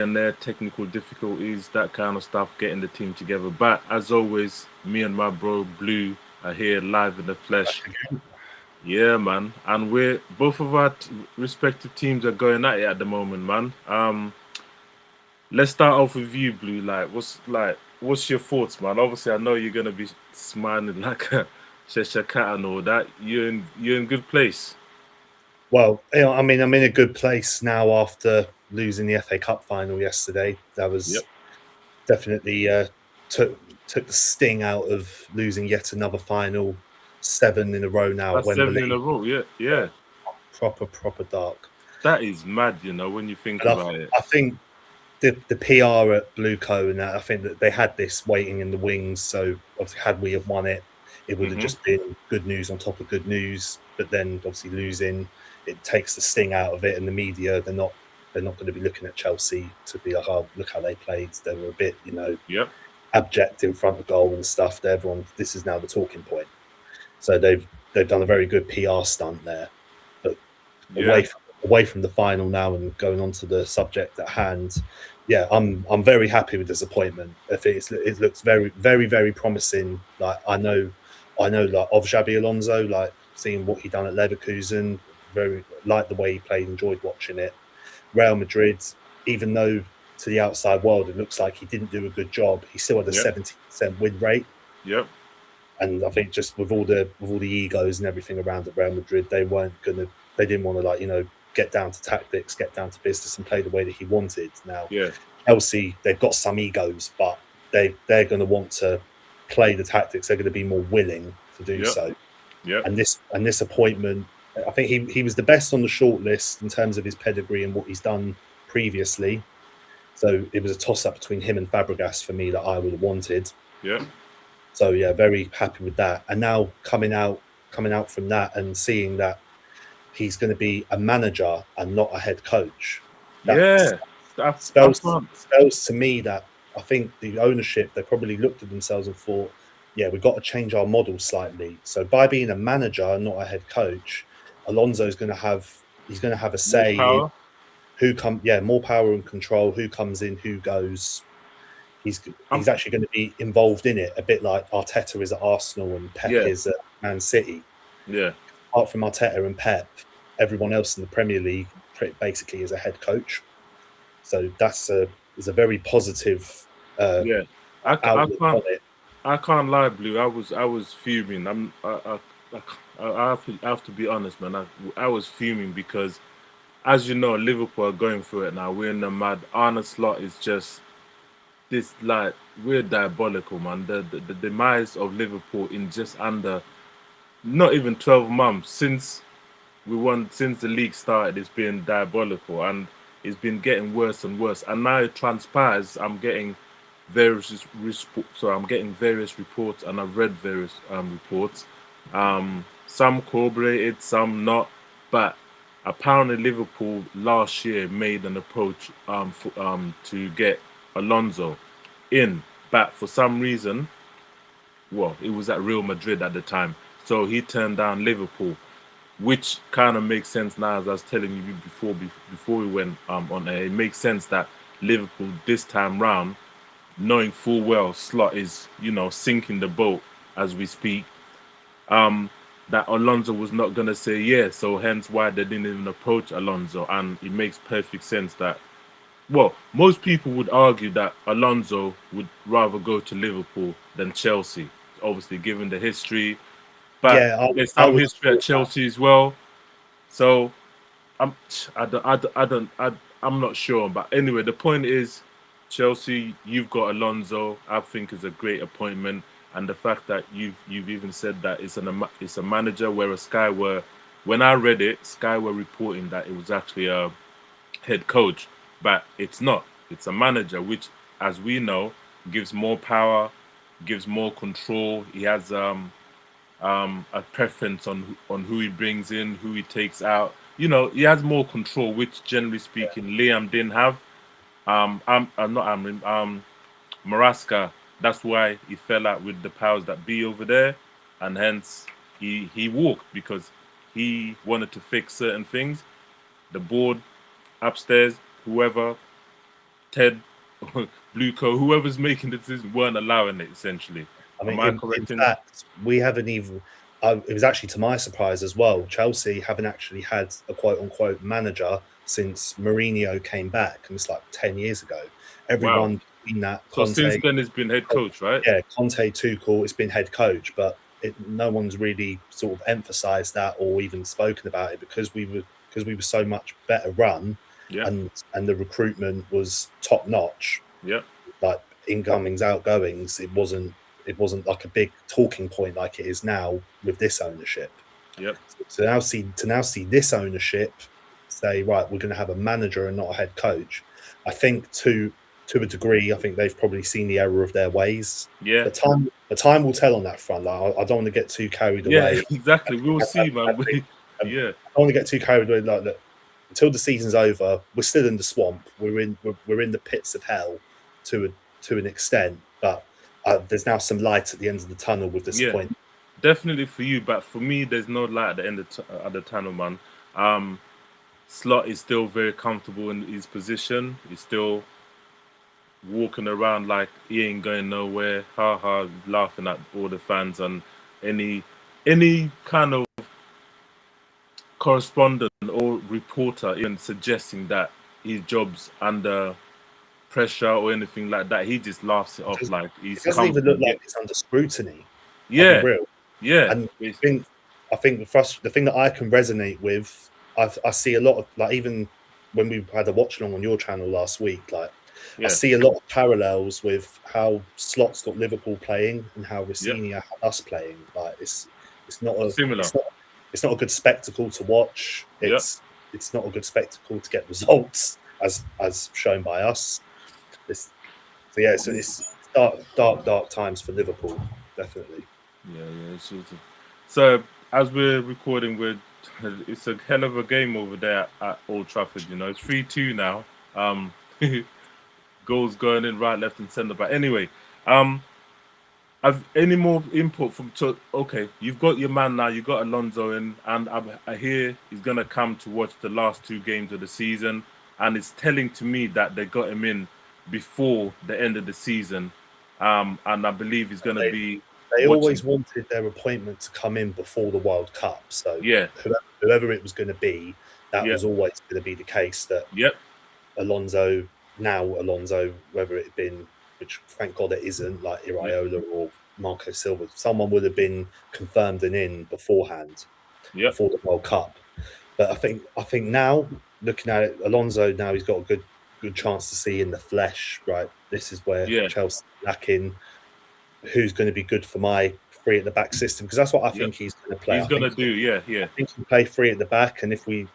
and their technical difficulties, that kind of stuff, getting the team together. But as always, me and my bro Blue are here live in the flesh. Yeah, man, and we're both of our respective teams are going at it at the moment, man. Let's start off with you, Blue. What's your thoughts, man? Obviously, I know you're gonna be smiling like a Cheshire cat and all that. You're in good place. Well, I mean, I'm in a good place now after losing the FA Cup final yesterday. That Yep. was definitely took the sting out of losing yet another final, 7 in a row now at That's seven in a Wembley. row. Yeah. Proper dark. That is mad, when you think And about it. I think the PR at Blueco and that, I think that they had this waiting in the wings. So obviously, had we have won it, it would have Hmm. just been good news on top of good news. But then obviously losing, it takes the sting out of it, and the media they're not going to be looking at Chelsea to be like, oh, look how they played. They were a bit, Yep. abject in front of goal and stuff. Everyone, this is now the talking point. So they've done a very good PR stunt there. But Yeah. away from the final now and going on to the subject at hand, yeah, I'm very happy with this appointment. It looks very promising. Like I know like of Xabi Alonso, like seeing what he done at Leverkusen, very like the way he played, enjoyed watching it. Real Madrid, even though to the outside world it looks like he didn't do a good job, he still had a Yep. 70% win rate. Yep. And I think just with all the egos and everything around at Real Madrid, they didn't want to get down to tactics, get down to business, and play the way that he wanted. Now, Yeah. Chelsea, they've got some egos, but they're going to want to play the tactics. They're going to be more willing to do Yep. so. Yep. And this appointment, I think he was the best on the short list in terms of his pedigree and what he's done previously. So it was a toss up between him and Fabregas for me that I would have wanted. Yep. So yeah, very happy with that. And now coming out from that and seeing that he's going to be a manager and not a head coach. Yeah. Spells to me that I think the ownership, they probably looked at themselves and thought, yeah, we've got to change our model slightly. So by being a manager and not a head coach, Alonso's going to have a say in more power and control, who comes in, who goes. He's actually going to be involved in it, a bit like Arteta is at Arsenal and Pep is at Man City. Yeah. Apart from Arteta and Pep, everyone else in the Premier League basically is a head coach. So is a very positive outlook on it. I can't lie, Blue. I was fuming. I have to be honest, man. I was fuming because, as you know, Liverpool are going through it now. We're in the mad. Arne Slot is just this, like, we're diabolical, man. The demise of Liverpool in just under, not even 12 months since the league started, it's been diabolical, and it's been getting worse and worse. And now it transpires, I'm getting various reports, and I've read various reports. Some corroborated, some not, but apparently Liverpool last year made an approach to get Alonso in, but for some reason, well, it was at Real Madrid at the time, so he turned down Liverpool, which kind of makes sense now. As I was telling you before we went on air, it makes sense that Liverpool this time round, knowing full well Slot is sinking the boat as we speak, that Alonso was not going to say yes, so hence why they didn't even approach Alonso. And it makes perfect sense that, well, most people would argue that Alonso would rather go to Liverpool than Chelsea, obviously given the history. But there's some history at Chelsea as well. So I'm not sure. But anyway, the point is, Chelsea, you've got Alonso. I think is a great appointment, and the fact that you've even said that it's a manager, whereas when I read it, Sky were reporting that it was actually a head coach, but it's not. It's a manager, which, as we know, gives more power, gives more control. He has a preference on who he brings in, who he takes out. He has more control, which generally speaking, Liam didn't have. I'm not Amrin. Maraska. That's why he fell out with the powers that be over there, and hence he walked, because he wanted to fix certain things. The board upstairs, whoever, Ted, Blueco, whoever's making the decision weren't allowing it. Essentially, I mean, am I in correct in? fact, we haven't even. It was actually to my surprise as well. Chelsea haven't actually had a quote unquote manager since Mourinho came back, and it's like 10 years ago. Wow. Everyone between that So since Conte, then, it's been head coach, right? yeah, Conte, Tuchel, it's been head coach, but no one's really sort of emphasised that or even spoken about it because we were so much better run, Yeah. and the recruitment was top notch. Yeah. Like incomings, outgoings, it wasn't like a big talking point like it is now with this ownership. Yep. So now see this ownership say, right, we're going to have a manager and not a head coach. I think to a degree, I think they've probably seen the error of their ways. Yeah. The time will tell on that front. Like, I don't want to get too carried away. Yeah. Exactly. We'll see, man. Yeah. I don't want to get too carried away. Like, look, until the season's over, we're still in the swamp. We're in the pits of hell to an extent, but there's now some light at the end of the tunnel with this Yeah. point. Definitely for you, but for me, there's no light at the end of the tunnel, man. Slot is still very comfortable in his position. He's still walking around like he ain't going nowhere, laughing at all the fans and any kind of correspondent or reporter even suggesting that his job's under pressure or anything like that. He just laughs it off like he's. It doesn't even look like it's under scrutiny. Yeah, I'll be real. Yeah, and I think the thing that I can resonate with, I see a lot of, like, even when we had a watch along on your channel last week, like I see a lot of parallels with how Slot's got Liverpool playing and how Rossini had us playing. Like it's not a similar. It's not a good spectacle to watch. It's not a good spectacle to get results as shown by us. It's dark times for Liverpool, definitely. Yeah. So as we're recording, it's a hell of a game over there at Old Trafford. You know, it's 3-2 now. Goals going in right, left, and centre back. Anyway, have any more input from? Okay, you've got your man now. You got Alonso in, and I hear he's gonna come to watch the last 2 games of the season, and it's telling to me that they got him in before the end of the season, and I believe he's gonna be. They always wanted their appointment to come in before the World Cup. So yeah, whoever it was going to be, that was always going to be the case. That Alonso, whether it had been, which thank God it isn't, like Iraola or Marco Silva, someone would have been confirmed and in beforehand, before the World Cup. But I think now, looking at it, Alonso now he's got a good chance to see in the flesh. Right, this is where Chelsea lacking. Who's going to be good for my 3 at the back system? Because that's what I think he's going to play. He's going to do, I think he'll play 3 at the back, and if we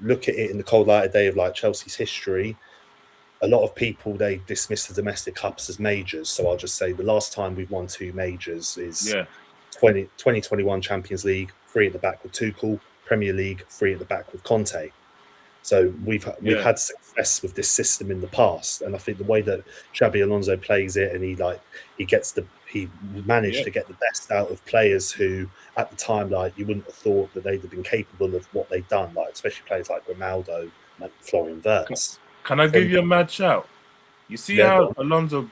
look at it in the cold light of day of like Chelsea's history, a lot of people, they dismiss the domestic cups as majors. So I'll just say the last time we've won 2 majors is 2021 Champions League, 3 at the back with Tuchel, Premier League, 3 at the back with Conte. So we've had success with this system in the past, and I think the way that Xabi Alonso plays it, and he managed to get the best out of players who, at the time, like you wouldn't have thought that they'd have been capable of what they've done, like especially players like Ronaldo and Florian Wirtz. Can I give you a mad shout? You see how Alonso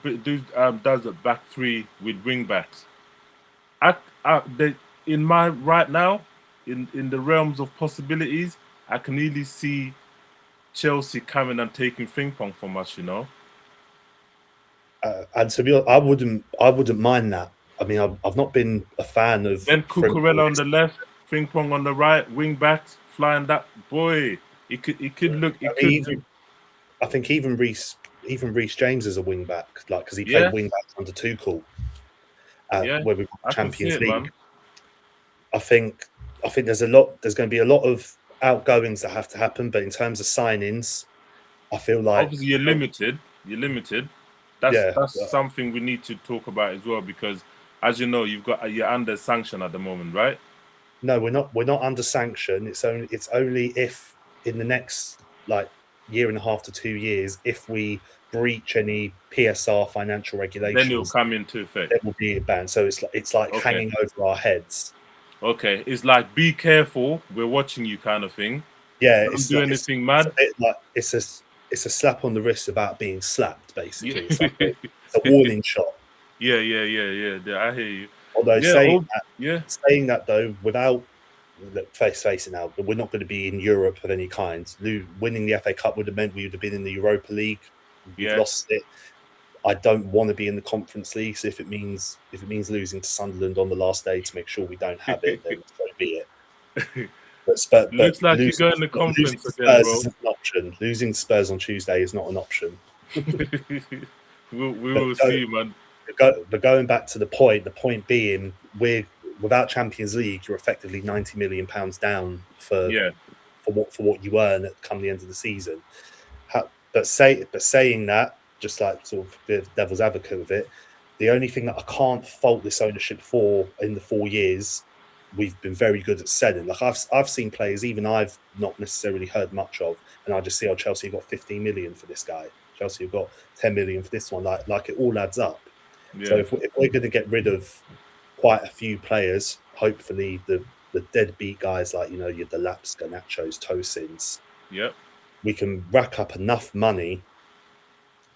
does a back 3 with wing backs. In my right now, in the realms of possibilities, I can easily see Chelsea coming and taking ping pong from us, you know. And to be honest, I wouldn't mind that. I mean, I've not been a fan of. Then Cucurella on the left, ping pong on the right, wing backs flying that boy. It could look. I think even Reece James is a wing back, like because he played wing back under Tuchel, where we got Champions League. Man. I think there's going to be a lot of outgoings that have to happen, but in terms of signings, I feel like obviously you're limited. That's something we need to talk about as well, because as you know, you're under sanction at the moment, right? No, we're not under sanction. It's only if in the next like year and a half to 2 years, if we breach any PSR financial regulations, then it'll come into effect. It will be a ban. So it's like hanging over our heads. Okay, it's like be careful, we're watching you kind of thing. Yeah, don't do anything mad. It's it's a slap on the wrist about being slapped. Basically, it's like it's a warning shot. Yeah. I hear you. Although Yeah. saying that though, without face it now, we're not going to be in Europe of any kind. Winning the FA Cup would have meant we would have been in the Europa League. We've lost it. I don't want to be in the Conference League. So if it means losing to Sunderland on the last day to make sure we don't have it, then so be it. But Looks like you're losing, going to conference losing again, Spurs bro. isn't an option. Losing Spurs on Tuesday is not an option. we will see, man. But going back to the point being, without Champions League, you're effectively £90 million down for what you earn at come the end of the season. But saying that, just like sort of the devil's advocate of it, the only thing that I can't fault this ownership for in the 4 years, we've been very good at selling. Like I've seen players even I've not necessarily heard much of, and I just see, oh, Chelsea got 15 million for this guy. Chelsea have got 10 million for this one. Like it all adds up. Yeah. So if we're going to get rid of quite a few players, hopefully the deadbeat guys like your Delaps, Garnachos, Tosins, we can rack up enough money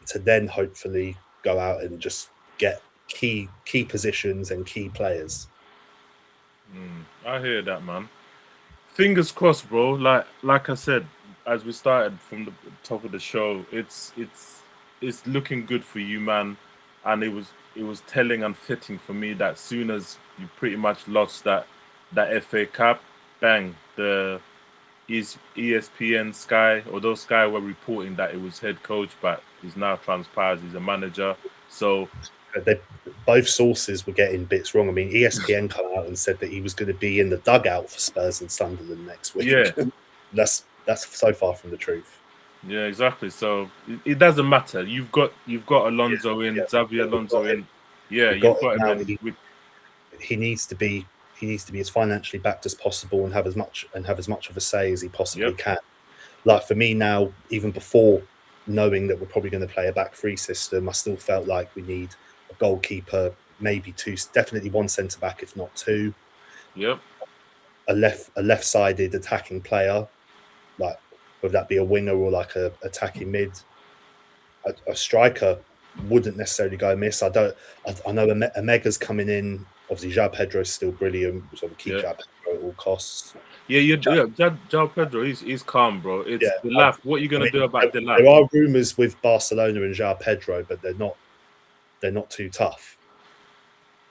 to then hopefully go out and just get key positions and key players. I hear that, man. Fingers crossed, bro. Like I said, as we started from the top of the show, it's looking good for you, man. And it was telling and fitting for me that soon as you pretty much lost that FA Cup, bang, the ESPN Sky, although Sky were reporting that it was head coach, but he's now transpired he's a manager. So both sources were getting bits wrong. I mean, ESPN come out and said that he was going to be in the dugout for Spurs and Sunderland next week. Yeah, that's so far from the truth. Yeah, exactly. So it doesn't matter. You've got Alonso in, Xabi Alonso in. Yeah, you've got him in. He needs to be as financially backed as possible and have as much of a say as he possibly can. Like for me now, even before knowing that we're probably going to play a back three system, I still felt like we need a goalkeeper, maybe two, definitely one centre back, if not two. Yep. A left-sided attacking player, like whether that be a winger or like a attacking mid. A striker wouldn't necessarily go amiss. I know Omega's coming in. Obviously, João Pedro's still brilliant, so we'll keep João Pedro at all costs. João Pedro, he's calm, bro. It's Delap. What are you gonna do about Delap? There are rumours with Barcelona and João Pedro, but they're not too tough.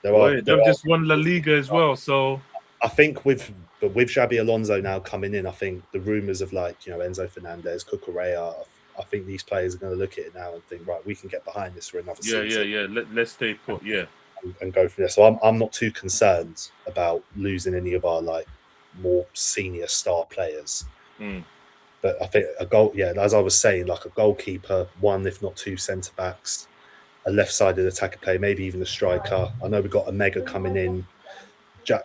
They've just won La Liga as well, so I think with Xabi Alonso now coming in, I think the rumours of Enzo Fernandez, Cucurella, I think these players are going to look at it now and think, right, we can get behind this for another season. Yeah. Let's stay put. Yeah. And go from there. So I'm not too concerned about losing any of our more senior star players. But I think as I was saying, like a goalkeeper, one if not two centre backs, a left-sided attacker player, maybe even a striker. I know we've got Omega coming in.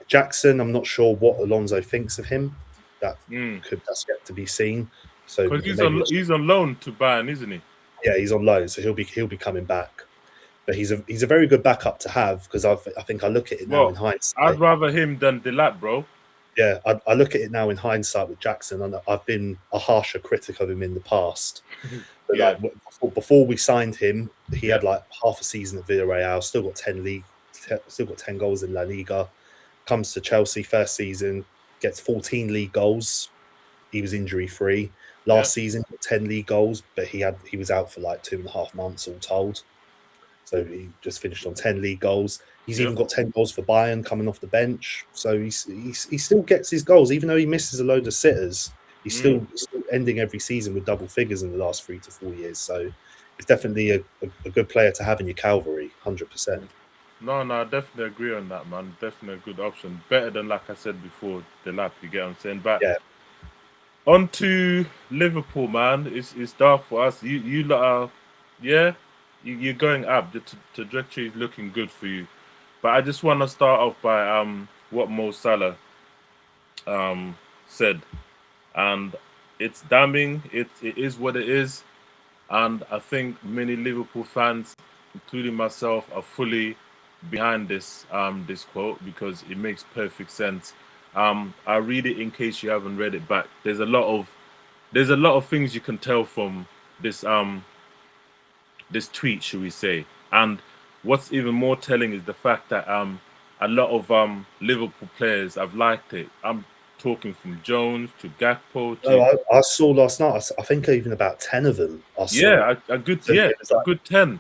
Jackson, I'm not sure what Alonso thinks of him. That's yet to be seen. So because he's on loan to Bayern, isn't he? Yeah, he's on loan, so he'll be coming back. But he's a very good backup to have because I think I look at it now in hindsight. I'd rather him than Delap, bro. Yeah, I look at it now in hindsight with Jackson, and I've been a harsher critic of him in the past. But before we signed him, he had half a season at Villarreal, still got 10 goals in La Liga. Comes to Chelsea first season, gets 14 league goals. He was injury free. Last season, 10 league goals, but he was out for 2.5 months all told. So he just finished on 10 league goals. He's even got 10 goals for Bayern coming off the bench. So he still gets his goals, even though he misses a load of sitters. He's still ending every season with double figures in the last 3 to 4 years. So he's definitely a good player to have in your cavalry, 100%. No, I definitely agree on that, man. Definitely a good option. Better than, like I said before, Delap, you get what I'm saying? But on to Liverpool, man. It's dark for us. You lot are, you're going up. The trajectory is looking good for you. But I just want to start off by what Mo Salah said. And it's damning. It is what it is. And I think many Liverpool fans, including myself, are fully behind this quote because it makes perfect sense. I'll read it in case you haven't read it, but there's a lot of things you can tell from this this tweet, should we say? And what's even more telling is the fact that a lot of Liverpool players have liked it. I'm talking from Jones to Gakpo to I saw last night. I think even about 10 of them I saw. yeah, a good So yeah, it was a good 10.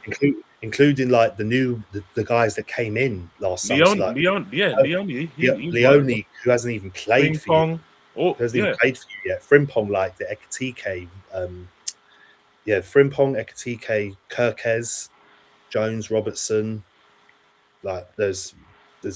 including like the guys that came in last summer. So like Leon, he's one of them. Leone, who hasn't even played for you, Pong. Oh who hasn't even yeah, played for you yet. Frimpong, like the Ekatike, Frimpong, Ekatike, Kirkes, Jones, Robertson. Like there's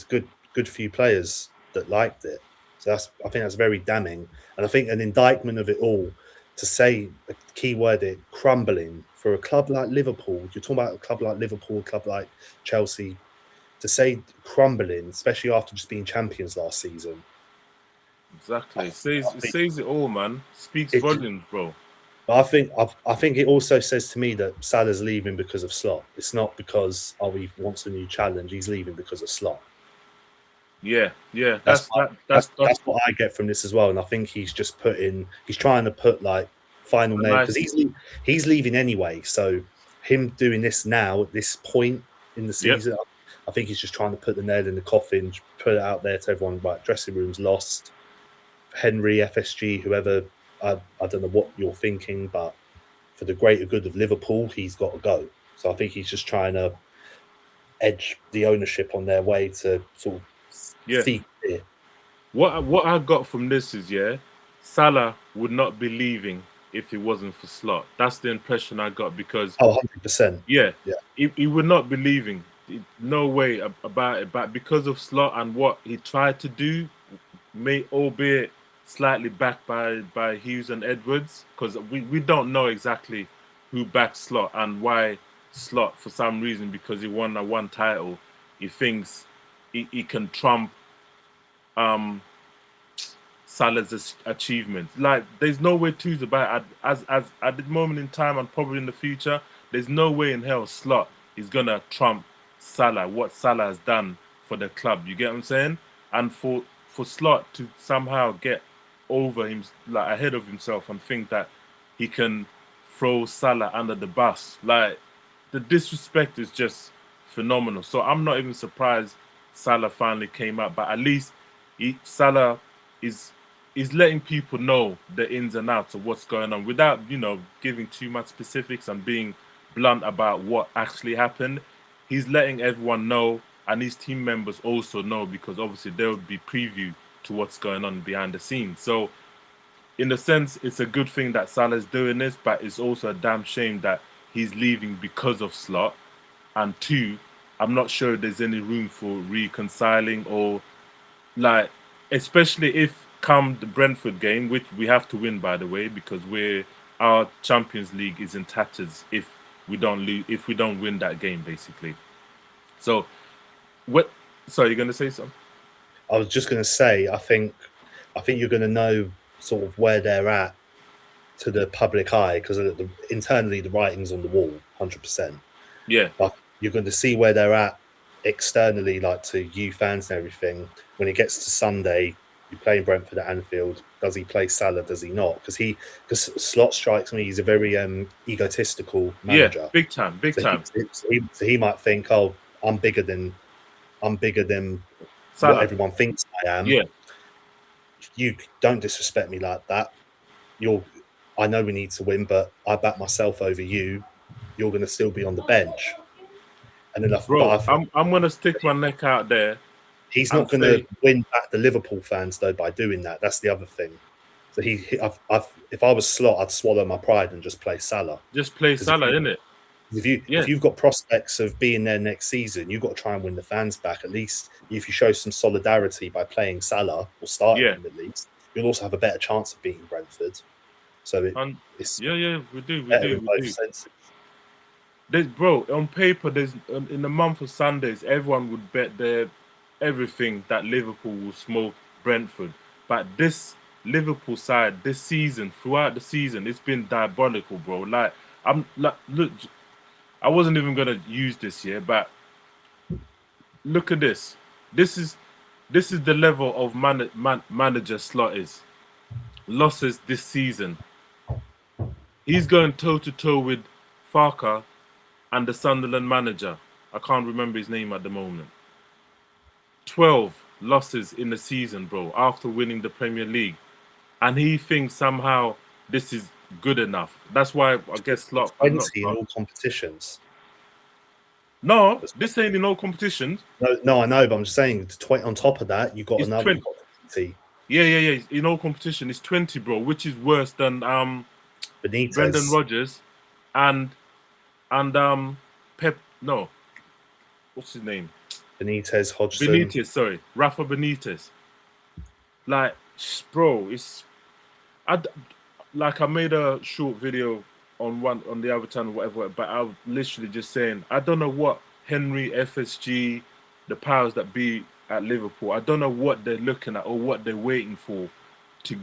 good few players that liked it. So I think that's very damning. And I think an indictment of it all, to say a key word, it crumbling for a club like Liverpool. You're talking about a club like Liverpool, a club like Chelsea, to say crumbling, especially after just being champions last season. exactly. It says it all, man. Speaks It, volumes, bro. but I think it also says to me that Salah's leaving because of Slot. It's not because he wants a new challenge. He's leaving because of Slot. Yeah, That's that's what I get from this as well. And I think he's just he's trying to put like final a nail, nice. because he's leaving anyway. So him doing this now at this point in the Yep. season, I think he's just trying to put the nail in the coffin, put it out there to everyone. Right, dressing room's lost. Henry, FSG, whoever, I don't know what you're thinking, but for the greater good of Liverpool, he's got to go. So I think he's just trying to edge the ownership on their way to sort of Yeah. see it. What I got from this is Salah would not be leaving if it wasn't for Slot. That's the impression I got because 100%. yeah, Yeah. he would not be leaving. No way about it. But because of Slot and what he tried to do, albeit slightly backed by Hughes and Edwards, because we don't know exactly who backed Slot and why Slot, for some reason, because he won one title, he thinks he can trump Salah's achievements. Like, there's no way twos about it. As at the moment in time and probably in the future, there's no way in hell Slot is gonna trump Salah, what Salah has done for the club. You get what I'm saying? And for Slot to somehow get over him, like ahead of himself, and think that he can throw Salah under the bus, like the disrespect is just phenomenal. So I'm not even surprised Salah finally came out, but at least Salah is letting people know the ins and outs of what's going on without giving too much specifics and being blunt about what actually happened. He's letting everyone know, and his team members also know, because obviously there would be preview to what's going on behind the scenes. So in a sense, it's a good thing that Salah's doing this, but it's also a damn shame that he's leaving because of Slot. And two, I'm not sure there's any room for reconciling, or like, especially if come the Brentford game, which we have to win, by the way, because our Champions League is in tatters if we don't win that game, basically. So what? Sorry, you're gonna say something? I was just going to say, I think you're going to know sort of where they're at to the public eye, because internally the writing's on the wall, 100%. Yeah. But you're going to see where they're at externally, like to you fans and everything. When it gets to Sunday, you're playing Brentford at Anfield. Does he play Salah? Does he not? Because Slot strikes me, he's a very egotistical manager. Yeah, big time. So he might think, oh, I'm bigger than Salah. what everyone thinks I am. Yeah. You don't disrespect me like that. I know we need to win, but I back myself over you. You're going to still be on the bench. And then I'm going to stick my neck out there. He's not going to win back the Liverpool fans though by doing that. That's the other thing. So if I was Slot, I'd swallow my pride and just play Salah. Just play Salah, innit? If you've got prospects of being there next season, you've got to try and win the fans back. At least if you show some solidarity by playing Salah or starting him, at least you'll also have a better chance of beating Brentford. So it's we do. Bro, on paper, there's in the month of Sundays, everyone would bet everything that Liverpool will smoke Brentford. But this Liverpool side, this season, throughout the season, it's been diabolical, bro. Like, look, I wasn't even gonna use this year, but look at this. This is the level of manager Slot is. Losses this season. He's going toe to toe with Farker and the Sunderland manager. I can't remember his name at the moment. 12 losses in the season, bro, after winning the Premier League. And he thinks somehow this is good enough. That's why I guess Slot. 20 in all competitions. No, this ain't in all competitions. No, I know, but I'm just saying, on top of that, you got another 20. Yeah. In all competition, it's 20, bro, which is worse than Benitez, Brendan Rodgers and Pep. No, what's his name? Benitez, Hodgson. Benitez, sorry, Rafa Benitez. Like, bro, I made a short video on the other channel, whatever, but I was literally just saying I don't know what Henry, FSG, the powers that be at Liverpool, I don't know what they're looking at or what they're waiting for to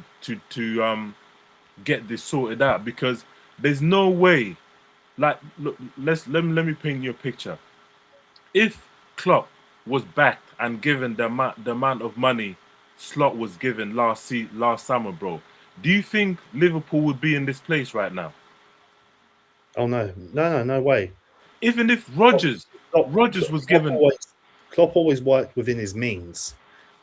get this sorted out, because there's no way. Like, look, let me paint you a picture. If Klopp was backed and given the amount of money Slot was given last summer, bro, do you think Liverpool would be in this place right now? Oh no way. Even if Rodgers was given, Klopp always worked within his means.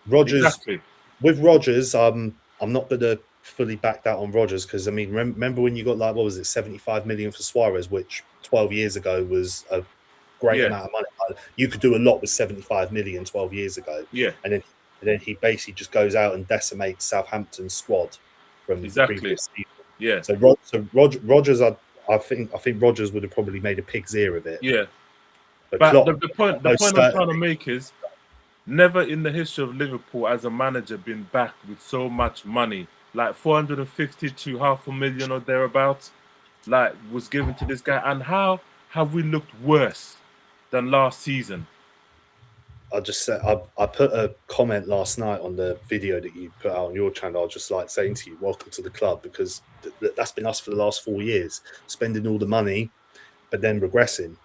Rodgers, exactly. With Rodgers, I'm not going to fully back that on Rodgers, because I mean, remember when you got, like, what was it, 75 million for Suarez, which 12 years ago was a great amount of money. You could do a lot with 75 million 12 years ago. Yeah. And then he basically just goes out and decimates Southampton's squad from the previous season. Yeah. So Rodgers, I think Rodgers would have probably made a pig's ear of it. Yeah. But But Klopp, the point I'm trying to make is, never in the history of Liverpool as a manager been backed with so much money, like 450 to $500,000 or thereabouts, like, was given to this guy. And how have we looked worse than last season? I just said, I put a comment last night on the video that you put out on your channel. I was just like saying to you, welcome to the club, because that's been us for the last 4 years, spending all the money, but then regressing.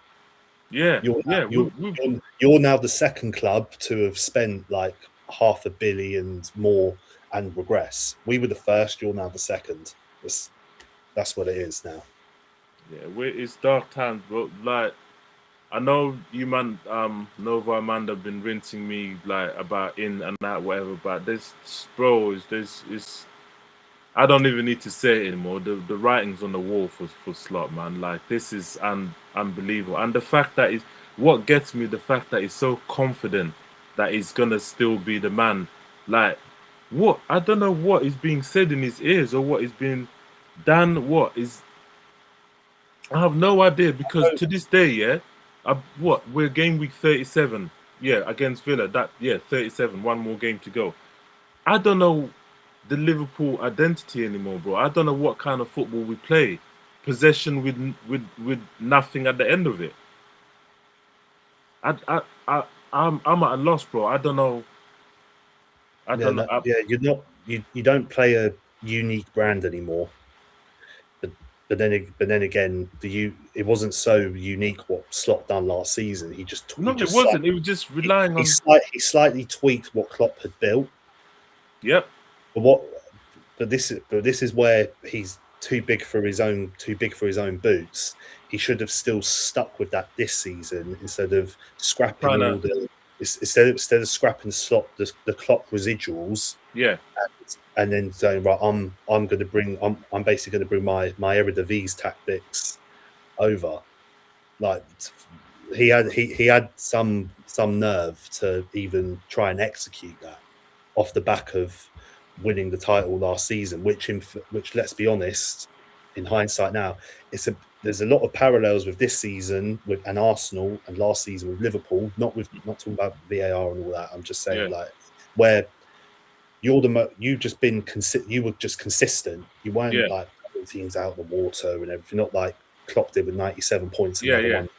Yeah, You're now the second club to have spent like $500 million more and regress. We were the first. You're now the second. That's what it is now. Yeah, it's dark times, bro. Like, I know you, man, Nova Amanda have been rinsing me like about in and out, whatever. But there's, bro, it's I don't even need to say it anymore. The writing's on the wall for Slot, man. Like, this is unbelievable. And the fact that what gets me, the fact that he's so confident that he's gonna still be the man. Like, what, I don't know what is being said in his ears or what is being done. I have no idea, because to this day, yeah, we're game week 37, yeah, against Villa. 37, one more game to go. I don't know the Liverpool identity anymore, bro. I don't know what kind of football we play. Possession with nothing at the end of it. I'm at a loss, bro. I don't know. You don't play a unique brand anymore. But then again, it wasn't so unique what Slot done last season. It wasn't. It was just relying on. He slightly tweaked what Klopp had built. Yep. But this is where he's too big for his own boots. He should have still stuck with that this season, instead of scrapping instead of scrapping the Klopp residuals. Yeah. And then saying, right, I'm basically going to bring my Eredivisie tactics over. Like, he had some nerve to even try and execute that off the back of winning the title last season, which let's be honest, in hindsight now, there's a lot of parallels with this season with Arsenal and last season with Liverpool. Not talking about VAR and all that. I'm just saying, like, where you were just consistent. You weren't like teams out of the water and everything. Not like Klopp did with 97 points and never won.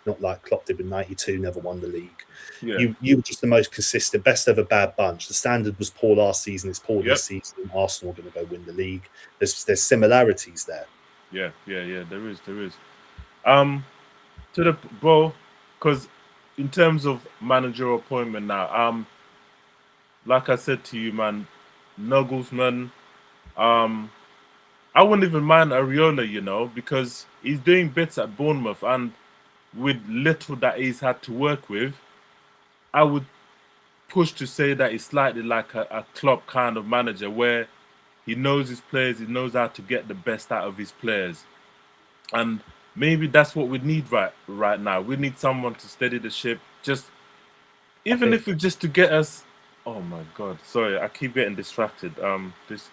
Not like Klopp did with 92, never won the league. Yeah. You were just the most consistent, best ever bad bunch. The standard was poor last season, it's poor this season. Arsenal are going to go win the league. There's similarities there. Yeah. There is. To the bro, because in terms of manager appointment now, like I said to you, man, Nagelsmann, I wouldn't even mind Areola, you know, because he's doing bits at Bournemouth, and with little that he's had to work with, I would push to say that he's slightly like a Klopp kind of manager, where he knows his players, he knows how to get the best out of his players, and maybe that's what we need right now. We need someone to steady the ship, just even if it's just to get us. Oh my God, sorry, I keep getting distracted. This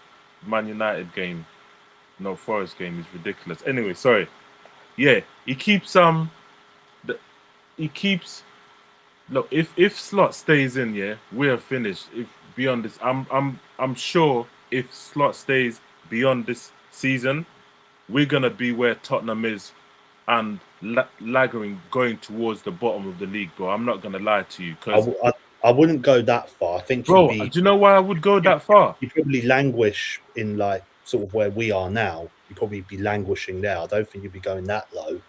Man United game, no Forest game is ridiculous. Anyway, sorry. Yeah, he keeps he keeps. Look, if Slot stays in, yeah, we're finished. If beyond this, I'm sure if Slot stays beyond this season, we're gonna be where Tottenham is, and lagging, going towards the bottom of the league, bro. I'm not gonna lie to you, because I wouldn't go that far. I think you'd bro, be. do you know why I would go that far? You probably languish in like sort of where we are now. You'd probably be languishing there. I don't think you'd be going that low.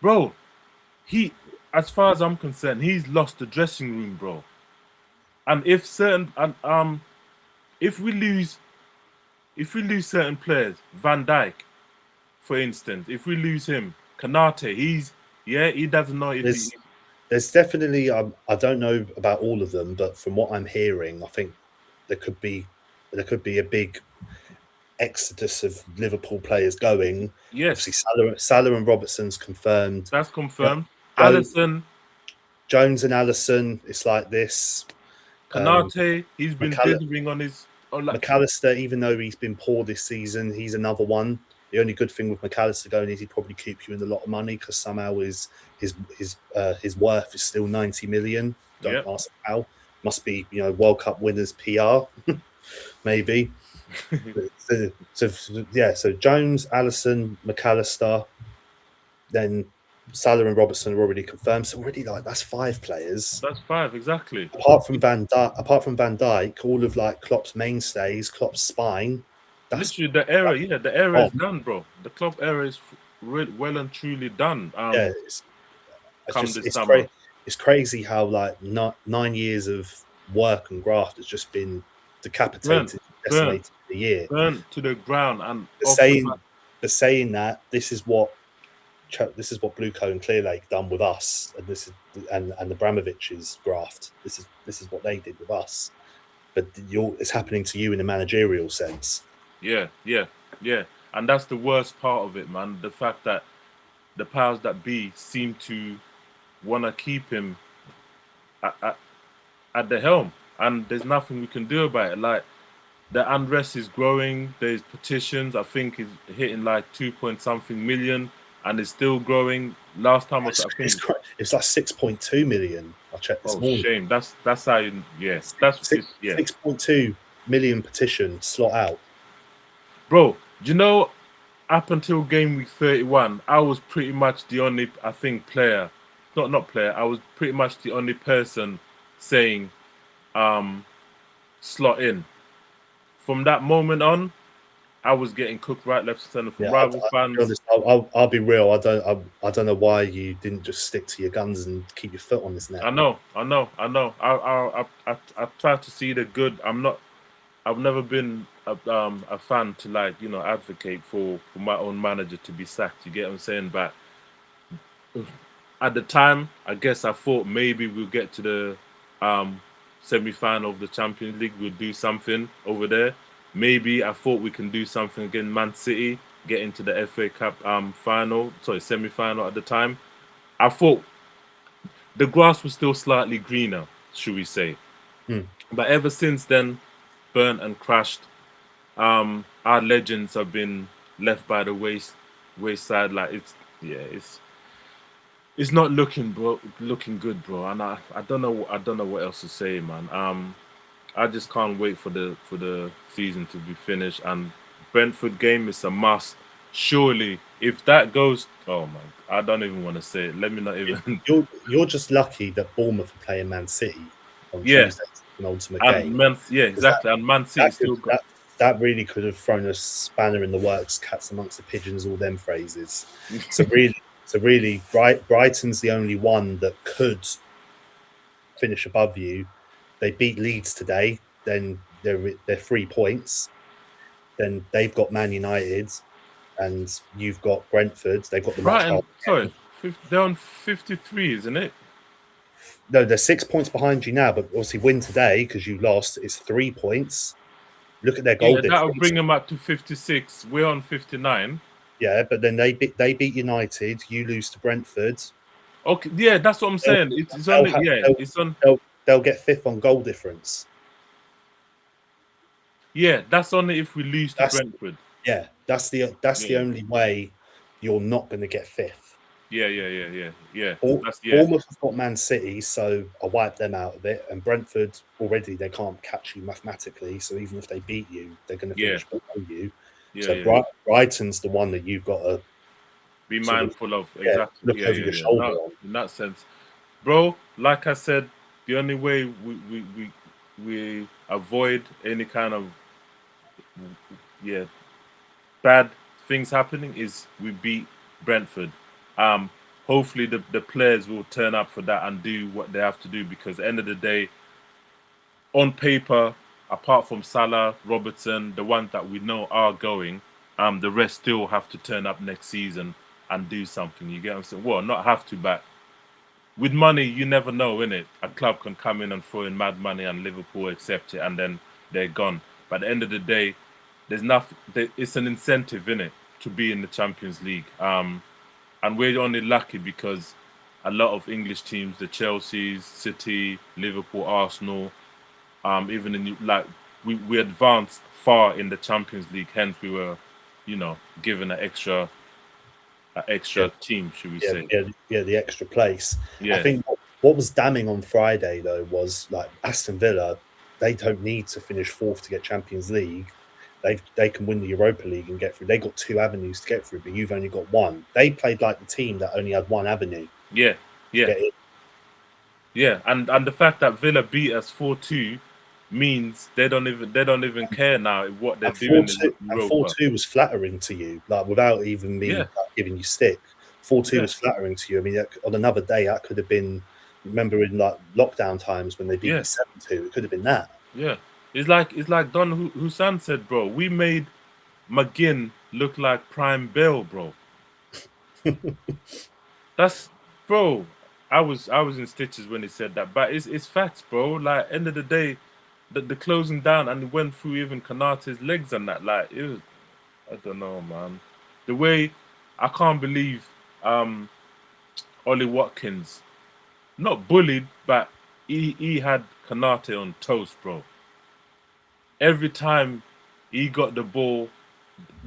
Bro, as far as I'm concerned, he's lost the dressing room, bro. And if if we lose certain players, Van Dijk, for instance, if we lose him, Kanate, he doesn't know if there's definitely I don't know about all of them, but from what I'm hearing, I think there could be a big exodus of Liverpool players going. Yes. Obviously, Salah and Robertson's confirmed. That's confirmed. Alisson, Jones and Alisson, it's like this. Kanate, he's been dithering on his. McAllister, even though he's been poor this season, he's another one. The only good thing with McAllister going is he probably keeps you in a lot of money, because somehow his worth is still 90 million. Don't ask how. Must be, you know, World Cup winners PR, maybe. So Jones, Alisson, McAllister, then Salah and Robertson are already confirmed. So already, like, that's 5 players. That's 5, exactly. Apart from Van Dijk, all of like Klopp's mainstays, Klopp's spine. That's literally the era. Yeah, the era is done, bro. The Klopp era is well and truly done. It's crazy how like 9 years of work and graft has just been decapitated, decimated in a year, burnt to the ground. And saying that this is what Bluecoat and Clear Lake done with us, and this is and Abramovich's graft. This is what they did with us, but it's happening to you in a managerial sense. Yeah, and that's the worst part of it, man. The fact that the powers that be seem to want to keep him at the helm, and there's nothing we can do about it. Like, the unrest is growing. There's petitions. I think it's hitting like 2-point-something million. And it's still growing. Last time it's like 6.2 million. I checked this morning. Shame. That's how you. Yes, that's 6.2 million petition slot out. Bro, do you know? Up until game week 31, I was pretty much the only, I think, player. Not player. I was pretty much the only person saying, slot in. From that moment on, I was getting cooked right, left, center from rival fans. I'll be real. I don't know why you didn't just stick to your guns and keep your foot on this net. I know. I try to see the good. I've never been a fan to, like, you know, advocate for my own manager to be sacked. You get what I'm saying? But at the time, I guess I thought maybe we'll get to the semi-final of the Champions League. We'll do something over there. Maybe I thought we can do something against Man City, get into the FA Cup semi-final at the time. I thought the grass was still slightly greener, should we say. But ever since then, burnt and crashed. Our legends have been left by the wayside. Like, it's not looking good, bro. And I don't know what else to say, man. I just can't wait for the season to be finished. And Brentford game is a must. Surely, if that goes, oh my, I don't even want to say it. Let me not even. You're just lucky that Bournemouth are playing Man City on Tuesday, an ultimate game. Exactly. And Man City that really could have thrown a spanner in the works, cats amongst the pigeons, all them phrases. So really, Brighton's the only one that could finish above you. They beat Leeds today, then they're 3 points. then they've got Man United, and you've got Brentford. They've got the much harder Brighton, sorry, game. they're on 53, isn't it? No, they're 6 points behind you now, but obviously win today because you lost. It's 3 points. Look at their goal Yeah, that'll difference. bring them up to 56. We're on 59. Yeah, but then they beat United. You lose to Brentford. Okay, yeah, that's what I'm saying. It's on. They'll, Yeah, they'll, it's on. they'll get fifth on goal difference. Yeah, that's only if we lose to That's Brentford. that's the Yeah, only way you're not going to get fifth. yeah. That's Bournemouth have got Man City, so I wipe them out of it. And Brentford already they can't catch you mathematically, so even if they beat you, they're going to Yeah. finish below you. Yeah, So yeah. Brighton's the one that you've got to Be sort of mindful of exactly. look over your shoulder No, on. in that sense, bro. Like I said, the only way we avoid any kind of bad things happening is we beat Brentford. Hopefully the players will turn up for that and do what they have to do, because at the end of the day, on paper, apart from Salah, Robertson, the ones that we know are going, the rest still have to turn up next season and do something. You get what I'm saying? Well, not have to, but with money, you never know, innit? A club can come in and throw in mad money and Liverpool accept it and then they're gone. But at the end of the day, there's nothing. It's an incentive, innit, to be in the Champions League. And we're only lucky because a lot of English teams, the Chelsea's, City, Liverpool, Arsenal, even in like we advanced far in the Champions League. Hence, we were, given an extra team, should we say? The extra place. I Yeah, think what was damning on Friday though was like Aston Villa. They don't need to finish fourth to get Champions League. They can win the Europa League and get through. They got two avenues to get through, but you've only got one. They played like the team that only had one avenue yeah, to yeah, get in. yeah. And the fact that Villa beat us 4-2 means they don't even care now what they're And four doing in two and four Europa. two was flattering to you, like without even me Yeah, like, giving you stick. 4-2 yeah, was flattering to you. I mean, on another day, that could have been. Remember in like lockdown times when they beat you yeah, 7-2, it could have been that. yeah. It's like Don Hussein said, bro. We made McGinn look like Prime Bell, bro. That's bro. I was in stitches when he said that, but it's facts, bro. Like end of the day, the closing down and it went through even Kanate's legs and that. Like it was, I don't know, man. The way I can't believe Ollie Watkins not bullied, but he had Kanate on toast, bro. Every time he got the ball,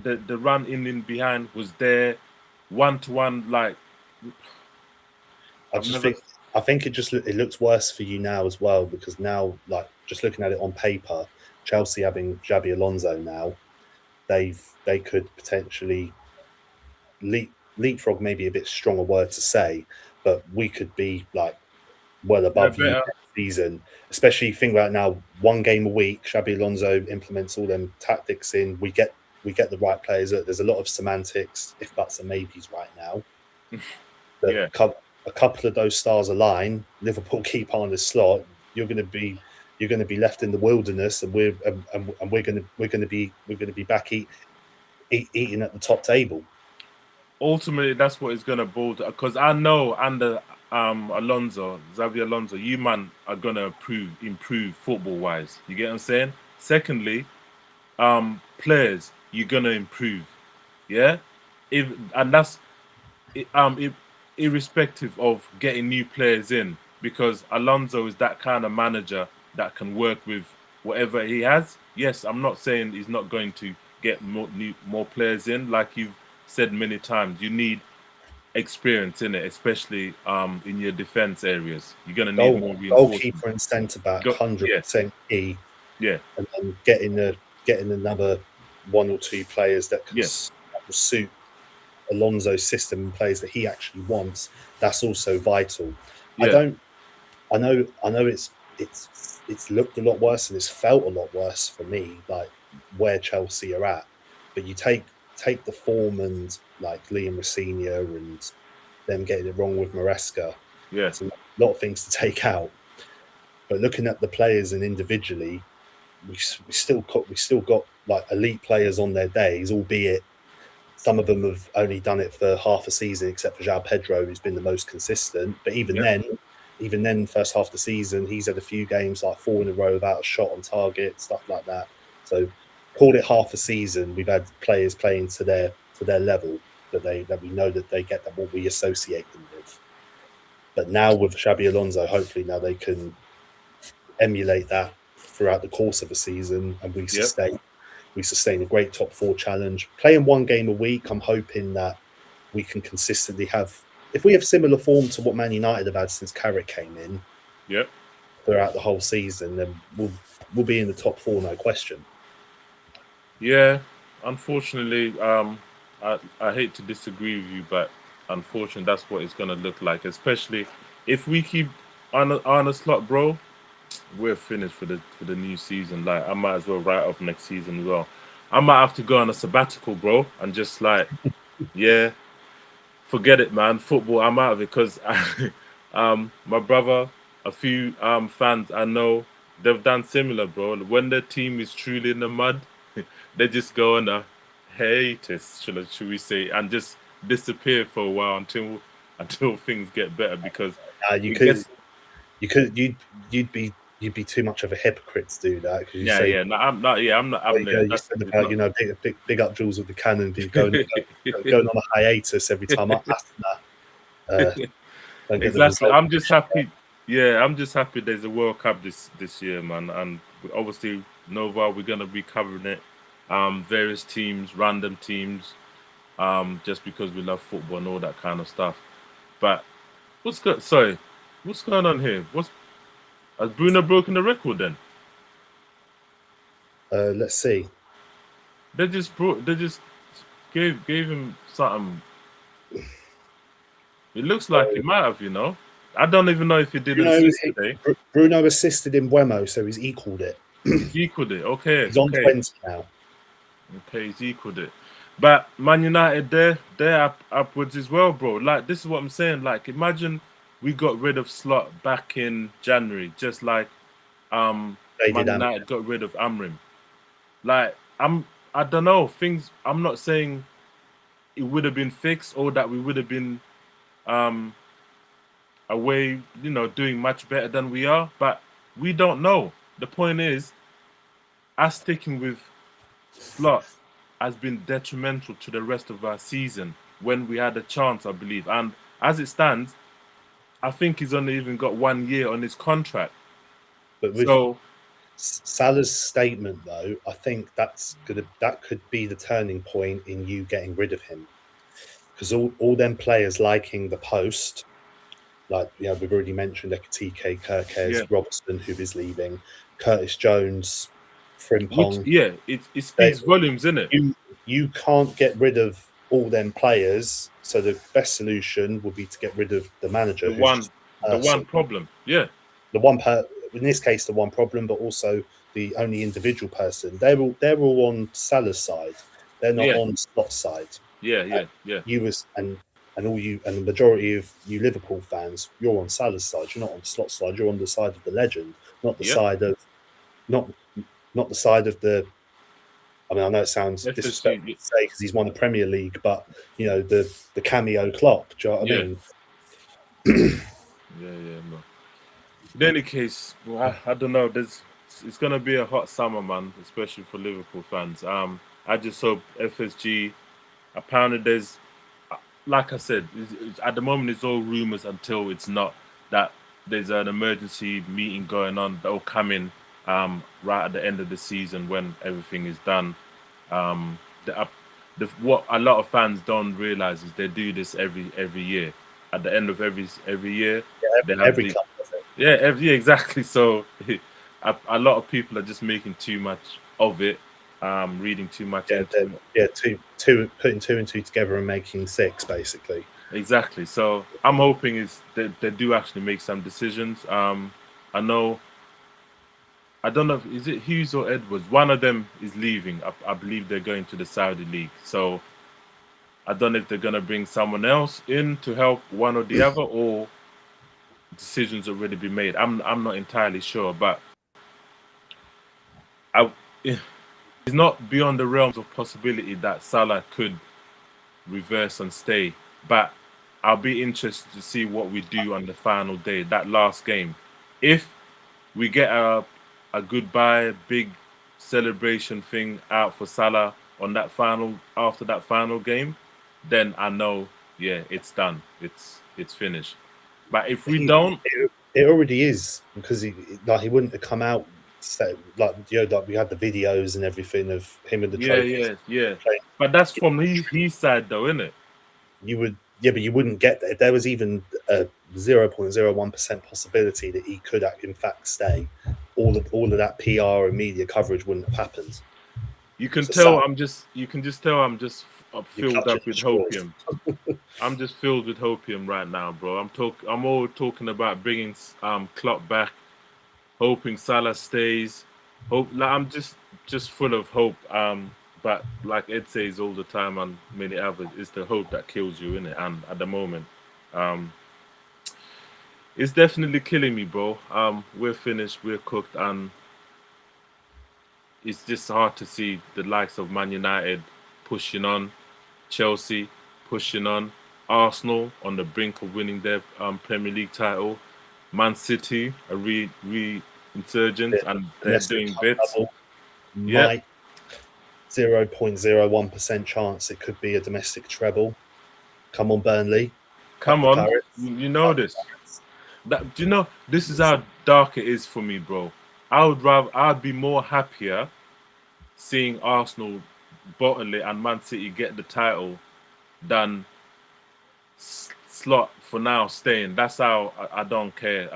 the run in behind was there, 1-to-1. Like I I've just never. think it looks worse for you now as well because now like just looking at it on paper, Chelsea having Xabi Alonso now, they could potentially leapfrog, maybe a bit stronger word to say, but we could be like well They're above you better. next season. Especially think about now, one game a week. Xabi Alonso implements all them tactics in. We get the right players. There's a lot of semantics, if buts and maybes right now. But Yeah, a couple of those stars align. Liverpool keep on this slot. You're going to be left in the wilderness, and we're going to be back eating at the top table. ultimately that's what it's gonna boil to. Because I know under Xavi Alonso, you man are gonna improve football wise. You get what I'm saying? Secondly, players you're gonna improve. Yeah, if and that's if, irrespective of getting new players in, because Alonso is that kind of manager that can work with whatever he has. Yes, I'm not saying he's not going to get more players in. Like you've said many times, you need experience in it, especially in your defense areas. You're gonna need more reinforcement. Goalkeeper and centre back, Yeah, 100% key, yeah, and then getting another one or two players that yeah, will suit Alonso's system and players that he actually wants. That's also vital. I yeah, don't. I know it's looked a lot worse and it's felt a lot worse for me, like where Chelsea are at. But you take the form and like Liam Rossinier and them getting it wrong with Maresca. yeah, It's a lot of things to take out. But looking at the players and individually, we still got like elite players on their days, albeit some of them have only done it for half a season, except for João Pedro, who's been the most consistent. But even then, first half of the season, he's had a few games like 4 in a row without a shot on target, stuff like that. So, call it half a season. We've had players playing to their level that we know that they get that what we associate them with. But now with Xabi Alonso, hopefully now they can emulate that throughout the course of a season, and we sustain a great top 4 challenge. Playing one game a week, I'm hoping that we can consistently have, if we have similar form to what Man United have had since Carrick came in, throughout the whole season, then we'll be in the top 4, no question. Yeah, unfortunately, I hate to disagree with you, but unfortunately, that's what it's gonna look like. Especially if we keep on a slot, bro. We're finished for the new season. Like, I might as well write off next season as well. I might have to go on a sabbatical, bro, and just like, yeah, forget it, man. Football, I'm out of it because my brother, a few fans I know, they've done similar, bro. When their team is truly in the mud, they just go on a hiatus, should we say, and just disappear for a while until things get better because you'd be too much of a hypocrite to do that because I'm not. You said about big up Jules with the Cannon going on a hiatus every time. Exactly. I'm just happy. Yeah, I'm just happy there's a World Cup this year, man, and obviously Nova, we're gonna be covering it. Various teams, random teams, just because we love football and all that kind of stuff. But what's going on here? Has Bruno broken the record then? Let's see. They just gave him something. It looks like he might have, I don't even know if he did assist today. Bruno assisted in Wemo, so he's equaled it. He's equaled it. Okay. He's on 20 now. Okay, he's equaled it. But Man United, they're upwards as well, bro. Like, this is what I'm saying. Like, imagine we got rid of Slot back in January, just like Man United got rid of Amrim. Like, I don't know, I'm not saying it would have been fixed or that we would have been away, doing much better than we are, but we don't know. The point is, us sticking with Slot has been detrimental to the rest of our season when we had a chance, I believe. And as it stands, I think he's only even got 1 year on his contract. But with Salah's statement, though, I think that could be the turning point in you getting rid of him, because all them players liking the post, like we've already mentioned Ekitike, Kirkes, Robertson, who is leaving, Curtis Jones, Frimpong. It speaks volumes, innit? You can't get rid of all them players, so the best solution would be to get rid of the manager. The one problem, in this case, the one problem, but also the only individual person. They're all on Salah's side. They're not on Slot's side. Yeah. And the majority of you Liverpool fans, you're on Salah's side. You're not on Slot's side. You're on the side of the legend, not the side of not the side of the. I mean, I know it sounds disrespectful to say because he's won the Premier League, but the cameo Klopp. Do you know what I mean? No. In any case, I don't know. It's gonna be a hot summer, man, especially for Liverpool fans. I just hope FSG. Apparently, there's, like I said, at the moment it's all rumors until it's not. That there's an emergency meeting going on that will come in right at the end of the season when everything is done. What a lot of fans don't realize is they do this every year. At the end of every year, every club does it. Exactly. So a lot of people are just making too much of it, reading too much. Putting 2 and 2 together and making 6, basically. Exactly. So I'm hoping they do actually make some decisions. I know. I don't know. Is it Hughes or Edwards? One of them is leaving. I believe they're going to the Saudi League. So I don't know if they're going to bring someone else in to help one or the other, or decisions already been made. I'm not entirely sure, but not beyond the realms of possibility that Salah could reverse and stay. But I'll be interested to see what we do on the final day, that last game. If we get a goodbye, big celebration thing out for Salah on that after that final game, then I know, yeah, it's done. It's finished. But if we don't, it already is, because he wouldn't have come out. Like we had the videos and everything of him and the trophies. yeah. But that's from his side, though, isn't it? You would, but you wouldn't get that if there was even a 0.01% possibility that he could, in fact, stay. All of that PR and media coverage wouldn't have happened. You can tell I'm just filled up with straws. hopium. I'm just filled with hopium right now, bro. I'm all talking about bringing Klopp back, hoping Salah stays. I'm just full of hope. But like Ed says all the time, and many others, it's the hope that kills you, innit? And at the moment, it's definitely killing me, bro. We're finished, we're cooked, and it's just hard to see the likes of Man United pushing on, Chelsea pushing on, Arsenal on the brink of winning their Premier League title, Man City are re-insurgents, and they're doing bits. Yeah, 0.01% chance it could be a domestic treble. Come on, Burnley. Come on, you know this. Do you know this is how dark it is for me, bro? I'd be more happier seeing Arsenal bottle it and Man City get the title than Slot for now staying. That's how I don't care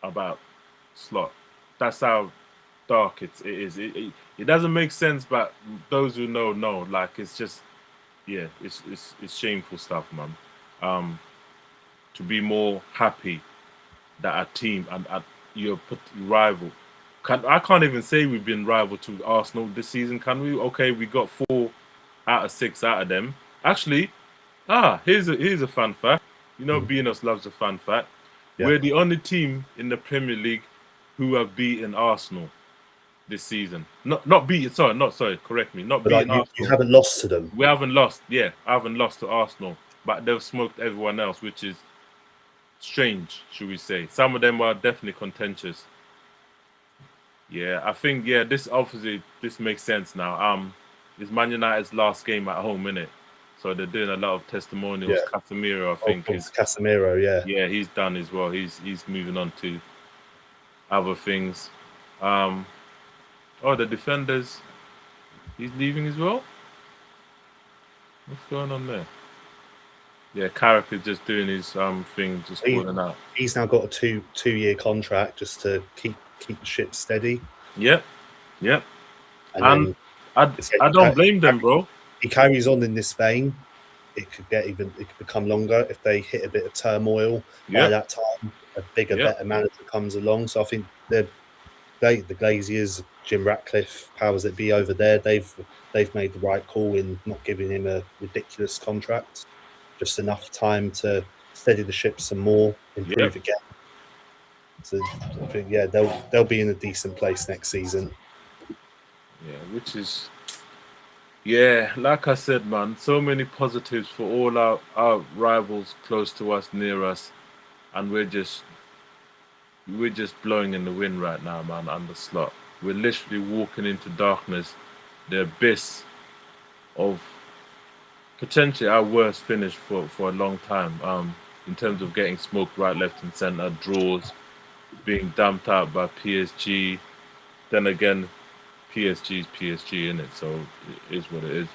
about Slot. That's how dark it is. It doesn't make sense, but those who know. Like, it's just, yeah, it's shameful stuff, man. To be more happy that a team and your rival. I can't even say we've been rival to Arsenal this season, can we? Okay, we got 4 out of 6 out of them. Actually, here's a fun fact. You know, Beanos loves a fun fact. Yeah. We're the only team in the Premier League who have beaten Arsenal this season. Not beaten. Sorry. Correct me. Not beaten Arsenal. You haven't lost to them. We haven't lost. Yeah, I haven't lost to Arsenal, but they've smoked everyone else, which is strange, should we say. Some of them are definitely contentious. Yeah, I think, this makes sense now. It's Man United's last game at home, innit? So they're doing a lot of testimonials. Yeah. Casemiro, I think, is Casemiro, yeah. Yeah, he's done as well. He's moving on to other things. The defenders, he's leaving as well. What's going on there? Yeah, Carrick is just doing his thing, just pulling out. He's now got a two-year contract just to keep the ship steady. Yep. And I don't blame them, bro. He carries on in this vein. It could become longer if they hit a bit of turmoil. By that time, a bigger, better manager comes along. So I think the Glaziers, Jim Ratcliffe, powers that be over there, they've made the right call in not giving him a ridiculous contract. Just enough time to steady the ship some more, improve again. So I think, they'll be in a decent place next season. Yeah, which is, like I said, man, so many positives for all our rivals close to us, near us, and we're just blowing in the wind right now, man, under Slot. We're literally walking into darkness, the abyss of potentially our worst finish for a long time, in terms of getting smoked right, left, and centre, draws, being dumped out by PSG. Then again, PSG's PSG, innit? So it is what it is.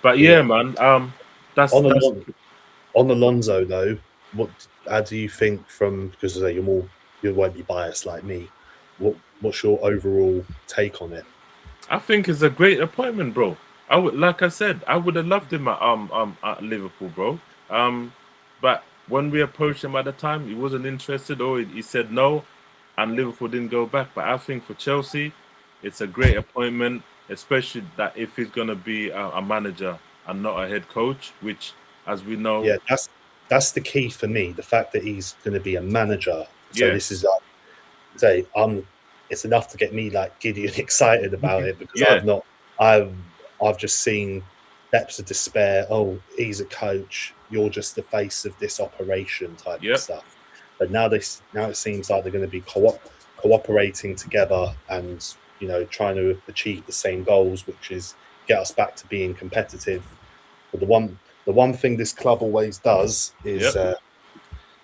But man, that's on Alonso though. How do you think, because you won't be biased like me? What's your overall take on it? I think it's a great appointment, bro. Like I said, I would have loved him at Liverpool, bro. But when we approached him at the time, he wasn't interested, or he said no, and Liverpool didn't go back. But I think for Chelsea, it's a great appointment, especially that if he's going to be a manager and not a head coach, which, as we know, that's the key for me. The fact that he's going to be a manager. So this is it's enough to get me like giddy and excited about it, because Yeah. I've just seen depths of despair. Oh, he's a coach, you're just the face of this operation type of Yep. stuff. But now it seems like they're going to be cooperating together and, you know, trying to achieve the same goals, which is get us back to being competitive. But the one thing this club always does is Yep.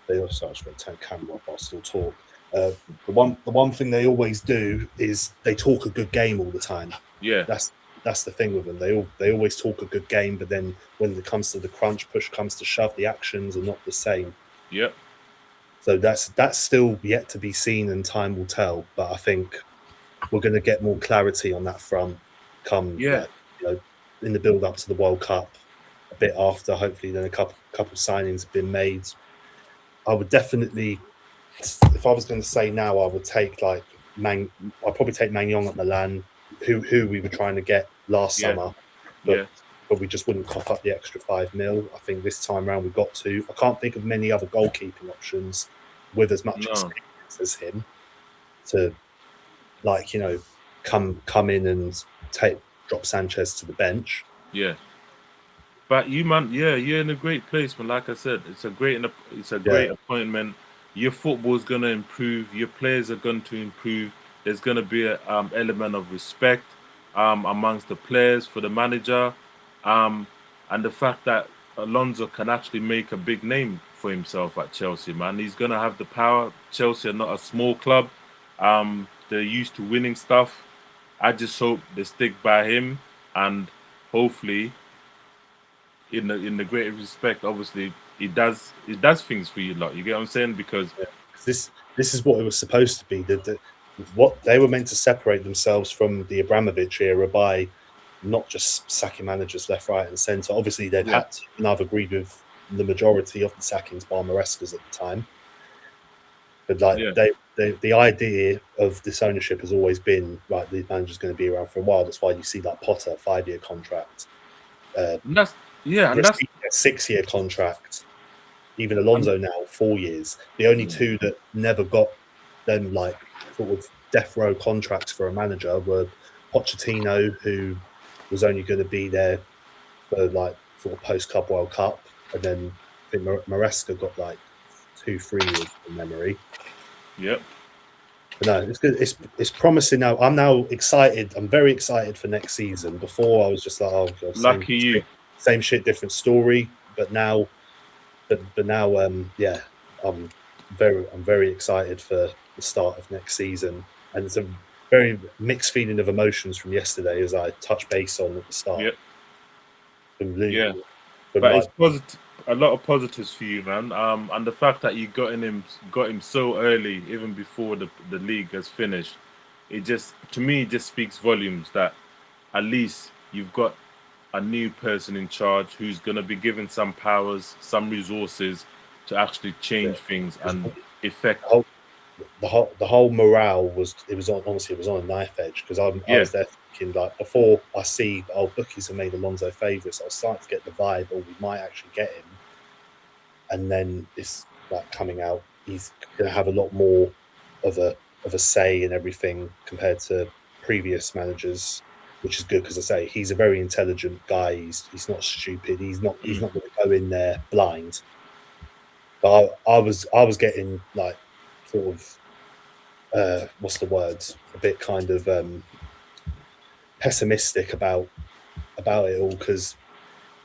they also, I'm just going to turn camera off, I'll still talk. The one thing they always do is they talk a good game all the time. Yeah. That's the thing with them. They always talk a good game, but then when it comes to the crunch, push comes to shove, the actions are not the same. Yep. So that's still yet to be seen, and time will tell. But I think we're going to get more clarity on that front come, like, you know, in the build up to the World Cup, a bit after. Hopefully, then a couple signings have been made. I would definitely, if I was going to say now, I would take like I'd probably take Maignan at Milan, who we were trying to get last summer, but we just wouldn't cough up the extra $5 million. I think this time around we got to. I can't think of many other goalkeeping options with as much experience as him to, like, you know, come in and drop Sanchez to the bench. Yeah. But you, man, yeah, you're in a great place, man. Like I said, it's a great appointment. Your football's gonna improve. Your players are going to improve. There's gonna be an element of respect amongst the players for the manager, and the fact that Alonso can actually make a big name for himself at Chelsea, man. He's gonna have the power. Chelsea are not a small club. They're used to winning stuff. I just hope they stick by him, and hopefully, in the greatest respect, obviously, he does things for you lot. You get what I'm saying? Because this is what it was supposed to be. What they were meant to separate themselves from the Abramovich era by not just sacking managers left, right, and centre. Obviously, they'd had to, and I've agreed with the majority of the sackings by Maresca's at the time. But like the idea of this ownership has always been, right, the manager's going to be around for a while. That's why you see that Potter 5-year contract. And that's a 6-year contract. Even Alonso now 4 years. The only two that never got them like sort of death row contracts for a manager were Pochettino, who was only going to be there for like sort of post Club World Cup, and then I think Maresca got like 2-3 years from memory. Yep. But no, it's good. It's promising now. I'm now excited. I'm very excited for next season. Before I was just like, oh God, same shit, different story. But now, yeah, I'm very excited for the start of next season, and it's a very mixed feeling of emotions from yesterday, as I touched base on at the start. Yep. Yeah, but like, it's positive. A lot of positives for you, man. And the fact that you got him so early, even before the league has finished, it just, to me, it just speaks volumes that at least you've got a new person in charge who's going to be given some powers, some resources to actually change things and affect. The whole morale was honestly on a knife edge, because I was there thinking, like, before I see bookies have made Alonso favourites, I was starting to get the vibe, or we might actually get him, and then it's like coming out he's going to have a lot more of a say in everything compared to previous managers, which is good, because I say he's a very intelligent guy. He's not stupid. He's not going to go in there blind. But I was getting like sort of what's the word? A bit kind of pessimistic about it all, because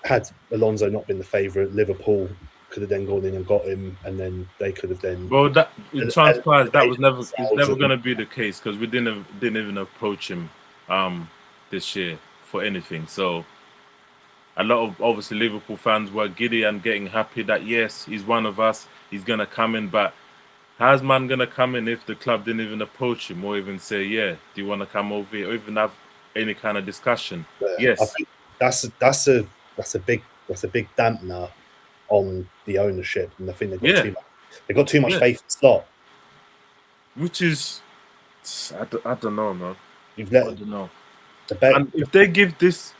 had Alonso not been the favourite, Liverpool could have then gone in and got him, and then they could have then. Well, that in transpires, that was never. It's never going to be the case, because we didn't even approach him this year for anything. So a lot of obviously Liverpool fans were giddy and getting happy that yes, he's one of us. He's going to come in, but how's man going to come in if the club didn't even approach him or even say, yeah, do you want to come over here, or even have any kind of discussion? Yes, I think that's a big dampener on the ownership, and I think they've got too much faith in Slot, which is I don't know, man. I don't know. And if they give this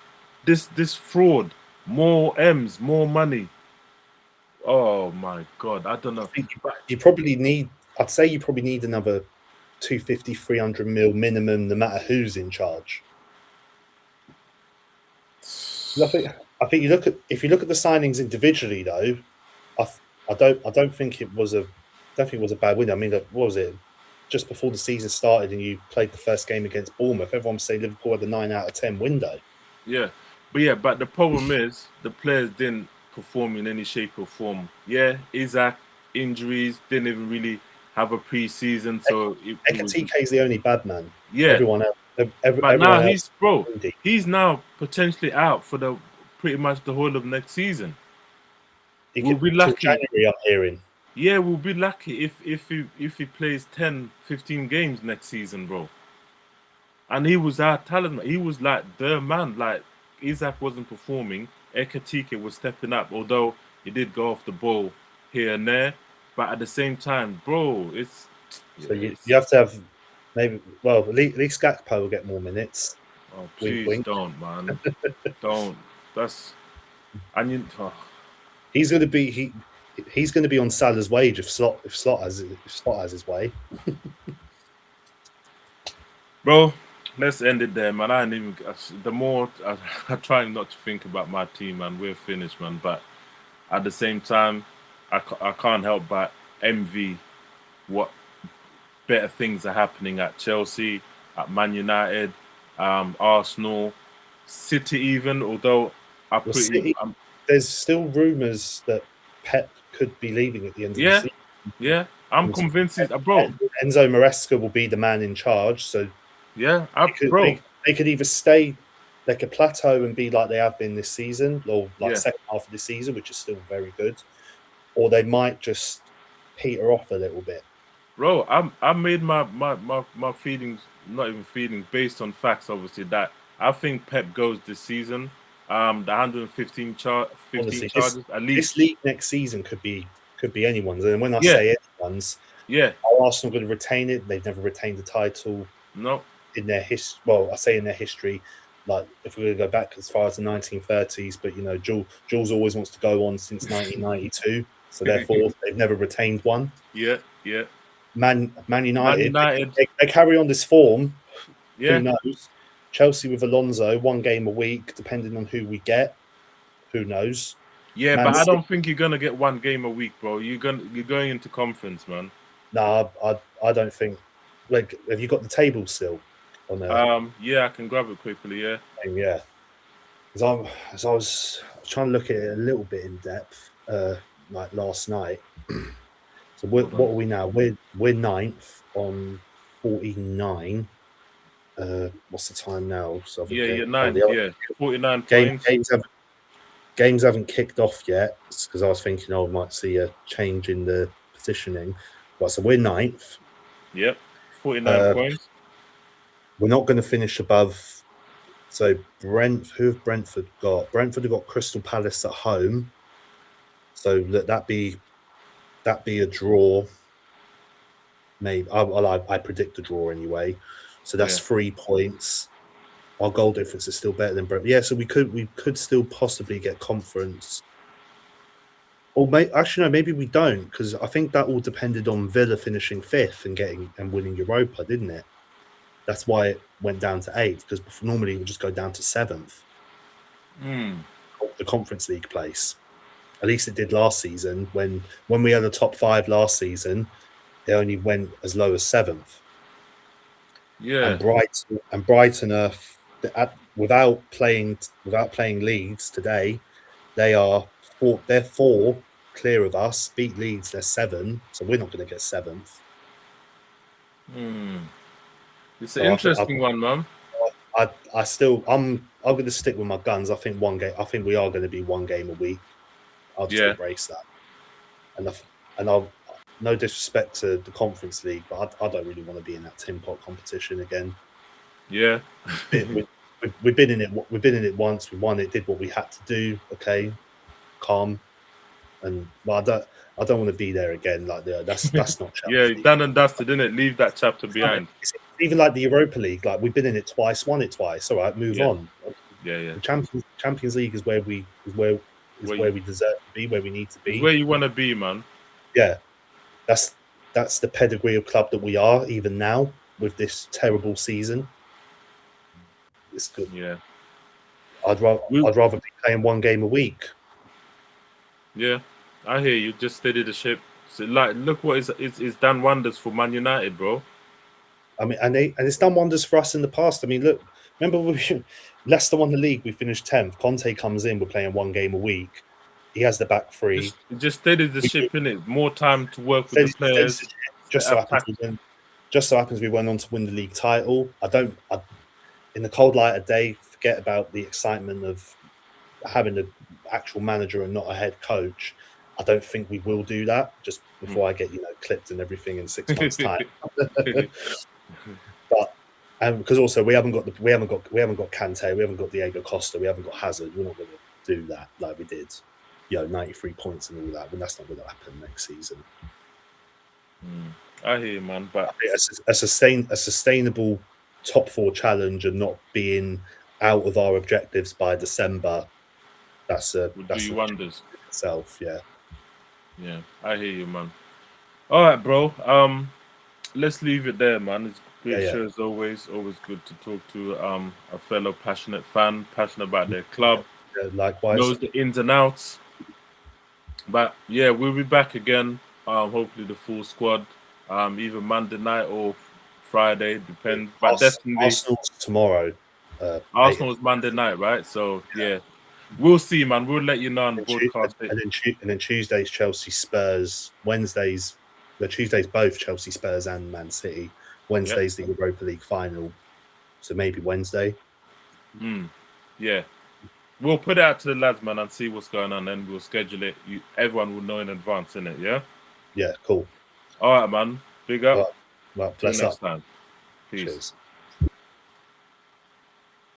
fraud more M's, more money, oh my God, I don't know. I think you probably need. I'd say you probably need another 250, 300 mil minimum, no matter who's in charge. I think if you look at the signings individually, though, I don't think it was a bad win. I mean, what was it? Just before the season started, and you played the first game against Bournemouth, everyone would say Liverpool had a 9 out of 10 window. Yeah, but the problem is the players didn't perform in any shape or form. Yeah, Isaac injuries didn't even really have a pre-season, so Ekatike is the only bad man. Yeah, everyone else. But now he's now potentially out for pretty much the whole of next season. We'll be lucky. January, I'm hearing. Yeah, we'll be lucky if he plays 10, 15 games next season, bro. And he was our talisman. He was like the man. Like Isaac wasn't performing. Ekatike was stepping up, although he did go off the ball here and there. But at the same time, bro, it's so you have to have maybe. Well, at least Gakpo will get more minutes. Oh, please don't, man. Don't. That's. And he's going to be he's going to be on Salah's wage if Slot has his way. Bro, let's end it there, man. I ain't even. The more I try not to think about my team, man. We're finished, man. But at the same time, I can't help but envy what better things are happening at Chelsea, at Man United, Arsenal, City even. Although there's still rumours that Pep could be leaving at the end of the season. Yeah, I'm convinced bro. Enzo Maresca will be the man in charge. So yeah, they could either stay, they could plateau and be like they have been this season, or second half of the season, which is still very good, or they might just peter off a little bit. Bro, I made my feelings, not even feelings, based on facts. Obviously, that I think Pep goes this season. The 115 charges at least. This league next season could be anyone's. And when I say anyone's, are Arsenal going to retain it? They've never retained the title. No. In their history, well, I say in their history, like if we're going to go back as far as the 1930s, but Jules always wants to go on since 1992, so therefore they've never retained one. Yeah. Man United. They carry on this form. Yeah. Who knows? Chelsea with Alonso, 1 game a week, depending on who we get. Who knows? Yeah, but I don't think you're gonna get 1 game a week, bro. You're going into conference, man. Nah, I don't think. Like, have you got the table still? On there? Yeah, I can grab it quickly. Yeah. Yeah. As I was trying to look at it a little bit in depth, like last night. So what are we now? We're 9th on 49. What's the time now? So you're 9th. 49 points. Games haven't kicked off yet because I was thinking, I might see a change in the positioning. Right, so we're 9th. Yep, 49 points. We're not going to finish above. So who have Brentford got? Brentford have got Crystal Palace at home. So that be a draw. Maybe I predict a draw anyway. So that's 3 points. Our goal difference is still better than Brentford. Yeah, so we could still possibly get conference. Or maybe we don't, because I think that all depended on Villa finishing 5th and winning Europa, didn't it? That's why it went down to 8th, because normally it would just go down to 7th. The Conference League place. At least it did last season. When we had the top 5 last season, they only went as low as 7th. Yeah. And Brighton are without playing Leeds today, they're 4 clear of us. Beat Leeds, they're 7, so we're not going to get 7th. It's an interesting one, man. I'm going to stick with my guns. I think we are going to be 1 game a week. I'll just embrace that. And I'll no disrespect to the Conference League, but I don't really want to be in that tin pot competition again. Yeah. We've been in it. We've been in it once. We won it. Did what we had to do. Okay, calm. And I don't want to be there again. Like that's not Chelsea. Yeah, done and dusted, innit? Leave that chapter behind. It's even like the Europa League. Like we've been in it twice, won it twice. All right, move on. Yeah. The Champions League is where we deserve to be, where we need to be. It's where you want to be, man. Yeah, that's that's the pedigree of club that we are, even now with this terrible season. It's good. Yeah. I'd rather be playing one game a week. Yeah, I hear you. Just steady the ship. So, like, look what it's done wonders for Man United, bro. I mean, and it's done wonders for us in the past. I mean, look, remember Leicester won the league. We finished 10th. Conte comes in. We're playing one game a week. He has the back three. Just steady the ship, innit? More time to work with the players. Just so happens we went on to win the league title. In the cold light of day, forget about the excitement of having an actual manager and not a head coach. I don't think we will do that just before I get clipped and everything in 6 months' time. But because also we haven't got Kante, we haven't got Diego Costa, we haven't got Hazard. We're not going to do that like we did, 93 points and all that. But that's not going to happen next season. I hear you, man. But a sustainable top 4 challenge and not being out of our objectives by December. That's wonders itself. Yeah, I hear you, man. All right, bro. Let's leave it there, man. It's great show as always. Always good to talk to a fellow passionate fan, passionate about their club. Likewise, knows the ins and outs. But yeah, we'll be back again. Hopefully the full squad, either Monday night or Friday, depends. But definitely Arsenal's tomorrow. Arsenal's Monday night, right? So yeah. We'll see, man. We'll let you know on broadcast. And then Tuesday's Chelsea Spurs. Tuesday's both Chelsea Spurs and Man City. Wednesday's the Europa League final. So maybe Wednesday. Yeah. We'll put it out to the lads, man, and see what's going on. Then we'll schedule it. Everyone will know in advance, innit? Yeah? Yeah, cool. All right, man. Big up. Well, till next time. Peace. Cheers.